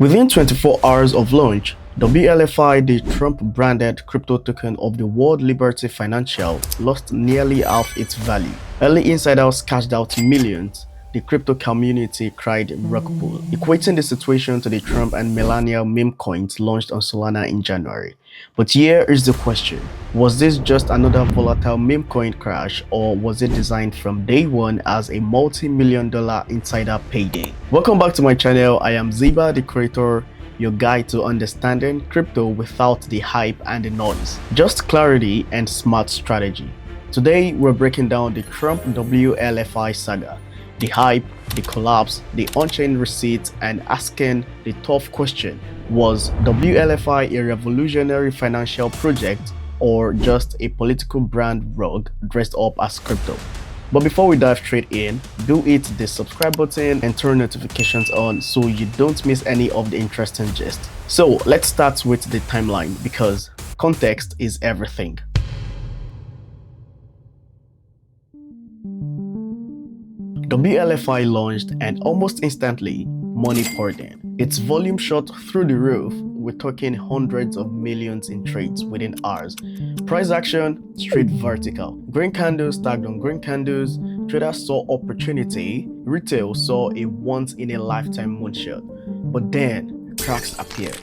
Within 24 hours of launch, WLFI, the Trump-branded crypto token of the World Liberty Financial, lost nearly half its value. Early insiders cashed out millions. The crypto community cried rug pull, equating the situation to the Trump and Melania meme coins launched on Solana in January. But here is the question: was this just another volatile meme coin crash, or was it designed from day one as a multi-million-dollar insider payday? Welcome back to my channel. I am ZibahTheCreator, your guide to understanding crypto without the hype and the noise, just clarity and smart strategy. Today we're breaking down the Trump WLFI saga, the hype, the collapse, the on-chain receipts, and asking the tough question: was WLFI a revolutionary financial project or just a political brand rogue dressed up as crypto? But before we dive straight in, do hit the subscribe button and turn notifications on so you don't miss any of the interesting gist. So let's start with the timeline, because context is everything. WLFI launched and almost instantly, money poured in. Its volume shot through the roof. We're talking hundreds of millions in trades within hours. Price action straight vertical. Green candles tagged on green candles. Traders saw opportunity. Retail saw a once-in-a-lifetime moonshot. But then cracks appeared.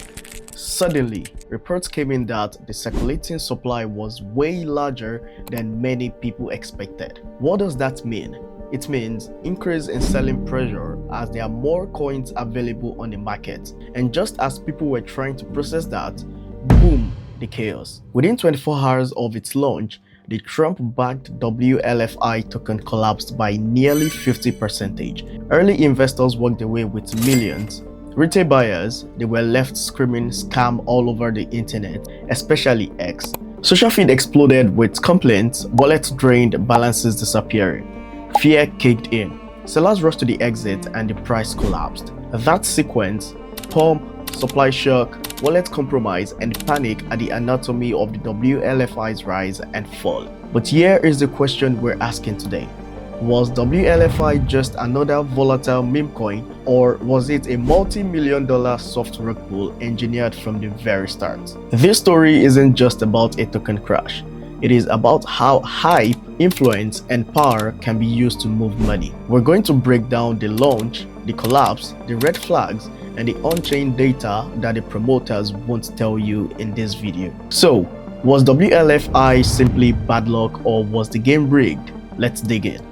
Suddenly, reports came in that the circulating supply was way larger than many people expected. What does that mean? It means increase in selling pressure as there are more coins available on the market. And just as people were trying to process that, boom, the chaos. Within 24 hours of its launch, the Trump-backed WLFI token collapsed by nearly 50%. Early investors walked away with millions. Retail buyers, they were left screaming scam all over the internet, especially X. Social feed exploded with complaints, wallets drained, balances disappearing. Fear kicked in. Sellers rushed to the exit and the price collapsed. That sequence, pump, supply shock, wallet compromise, and panic are the anatomy of the WLFI's rise and fall. But here is the question we're asking today: was WLFI just another volatile meme coin, or was it a multi-million-dollar soft rug pull engineered from the very start? This story isn't just about a token crash. It is about how hype, influence, and power can be used to move money. We're going to break down the launch, the collapse, the red flags, and the on-chain data that the promoters won't tell you in this video. So, was WLFI simply bad luck, or was the game rigged? Let's dig in.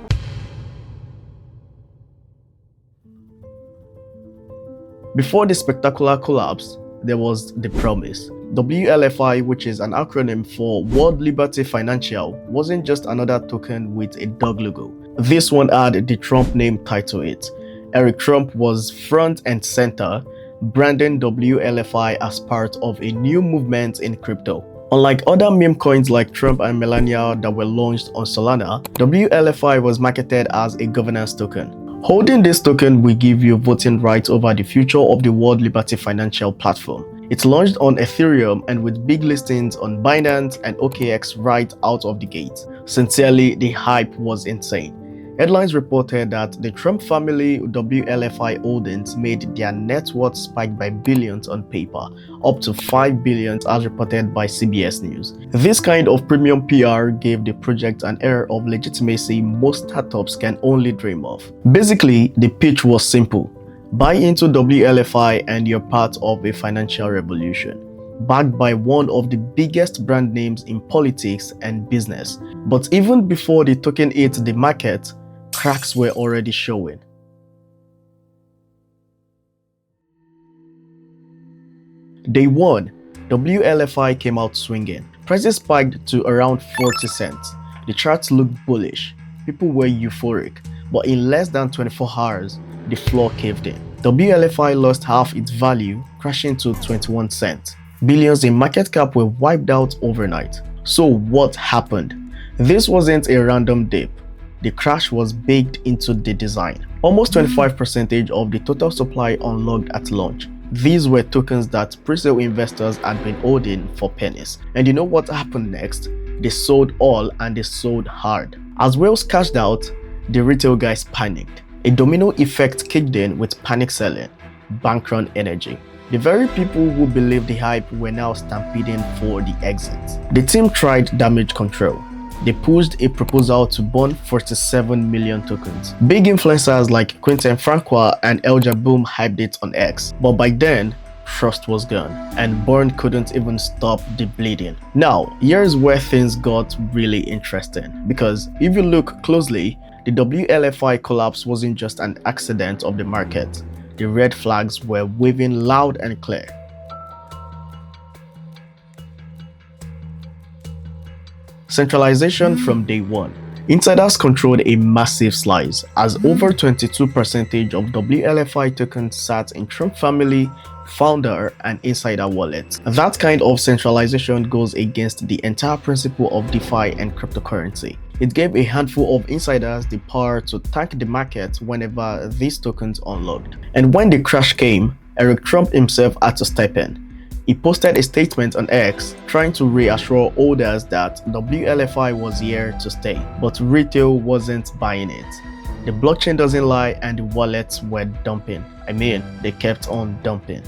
Before the spectacular collapse, there was the promise. WLFI, which is an acronym for World Liberty Financial, wasn't just another token with a dog logo. This one had the Trump name tied to it. Eric Trump was front and center, branding WLFI as part of a new movement in crypto. Unlike other meme coins like Trump and Melania that were launched on Solana, WLFI was marketed as a governance token. Holding this token will give you voting rights over the future of the World Liberty Financial platform. It launched on Ethereum and with big listings on Binance and OKX right out of the gate. Sincerely, the hype was insane. Headlines reported that the Trump family WLFI holdings made their net worth spike by billions on paper, up to $5 billion as reported by CBS News. This kind of premium PR gave the project an air of legitimacy most startups can only dream of. Basically, the pitch was simple: buy into WLFI and you're part of a financial revolution, backed by one of the biggest brand names in politics and business. But even before the token hit the market, cracks were already showing. Day 1, WLFI came out swinging. Prices spiked to around 40 cents. The charts looked bullish. People were euphoric. But in less than 24 hours, the floor caved in. WLFI lost half its value, crashing to 21 cents. Billions in market cap were wiped out overnight. So what happened? This wasn't a random dip. The crash was baked into the design. Almost 25% of the total supply unlocked at launch. These were tokens that pre-sale investors had been holding for pennies. And you know what happened next? They sold all, and they sold hard. As whales cashed out, the retail guys panicked. A domino effect kicked in with panic selling, bank run energy. The very people who believed the hype were now stampeding for the exit. The team tried damage control. They pushed a proposal to burn 47 million tokens. Big influencers like Quentin Francois and El Jaboom hyped it on X, but by then, trust was gone, and burn couldn't even stop the bleeding. Now, here's where things got really interesting, because if you look closely, the WLFI collapse wasn't just an accident of the market. The red flags were waving loud and clear. Centralization from day one. Insiders controlled a massive slice, as over 22% of WLFI tokens sat in Trump family, founder, and insider wallets. That kind of centralization goes against the entire principle of DeFi and cryptocurrency. It gave a handful of insiders the power to tank the market whenever these tokens unlocked. And when the crash came, Eric Trump himself had to step in. He posted a statement on X trying to reassure holders that WLFI was here to stay, but retail wasn't buying it. The blockchain doesn't lie and the wallets were dumping. They kept on dumping.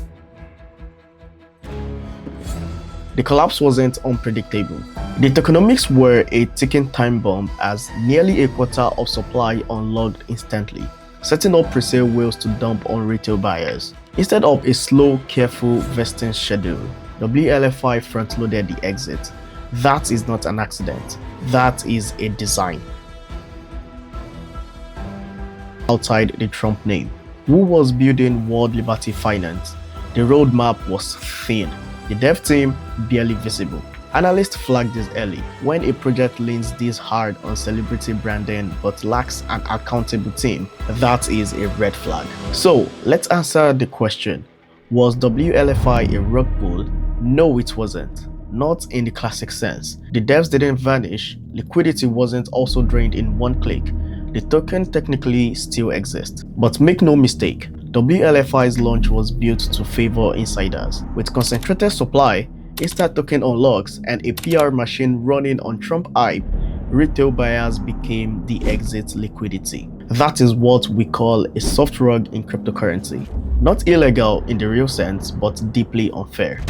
The collapse wasn't unpredictable. The tokenomics were a ticking time bomb as nearly a quarter of supply unlocked instantly, setting up presale whales to dump on retail buyers. Instead of a slow, careful vesting schedule, WLFI front-loaded the exit. That is not an accident. That is a design. Outside the Trump name, who was building World Liberty Finance? The roadmap was thin. The dev team barely visible. Analysts flagged this early. When a project leans this hard on celebrity branding but lacks an accountable team, that is a red flag. So let's answer the question. Was WLFI a rug pull? No, it wasn't. Not in the classic sense. The devs didn't vanish. Liquidity wasn't also drained in one click. The token technically still exists. But make no mistake, WLFI's launch was built to favor insiders. With concentrated supply, instant token unlocks, and a PR machine running on Trump hype, retail buyers became the exit liquidity. That is what we call a soft rug in cryptocurrency. Not illegal in the real sense, but deeply unfair.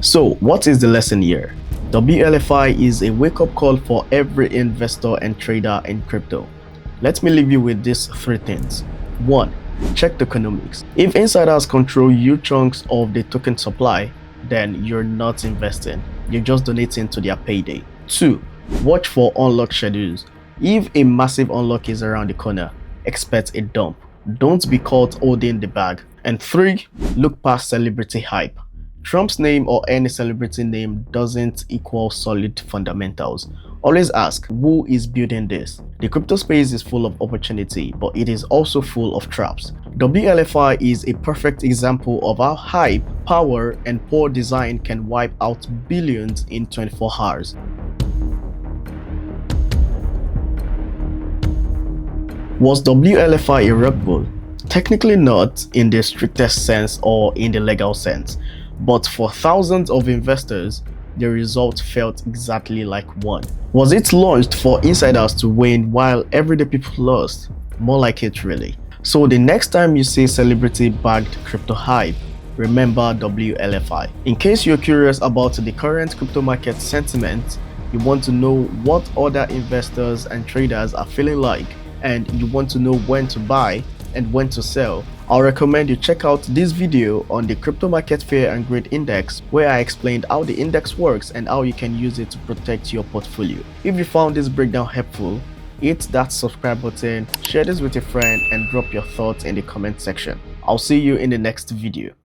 So, what is the lesson here? WLFI is a wake-up call for every investor and trader in crypto. Let me leave you with these three things. 1. Check tokenomics. If insiders control huge chunks of the token supply, then you're not investing. You're just donating to their payday. 2. Watch for unlock schedules. If a massive unlock is around the corner, expect a dump. Don't be caught holding the bag. And 3. Look past celebrity hype. Trump's name or any celebrity name doesn't equal solid fundamentals. Always ask, who is building this? The crypto space is full of opportunity, but it is also full of traps. WLFI is a perfect example of how hype, power, and poor design can wipe out billions in 24 hours. Was WLFI a rug pull? Technically not in the strictest sense or in the legal sense. But for thousands of investors, the result felt exactly like one. Was it launched for insiders to win while everyday people lost? More like it really. So the next time you see celebrity-backed crypto hype, remember WLFI. In case you're curious about the current crypto market sentiment, you want to know what other investors and traders are feeling like, and you want to know when to buy and when to sell, I'll recommend you check out this video on the Crypto Market Fear and Greed Index, where I explained how the index works and how you can use it to protect your portfolio. If you found this breakdown helpful, hit that subscribe button, share this with a friend, and drop your thoughts in the comment section. I'll see you in the next video.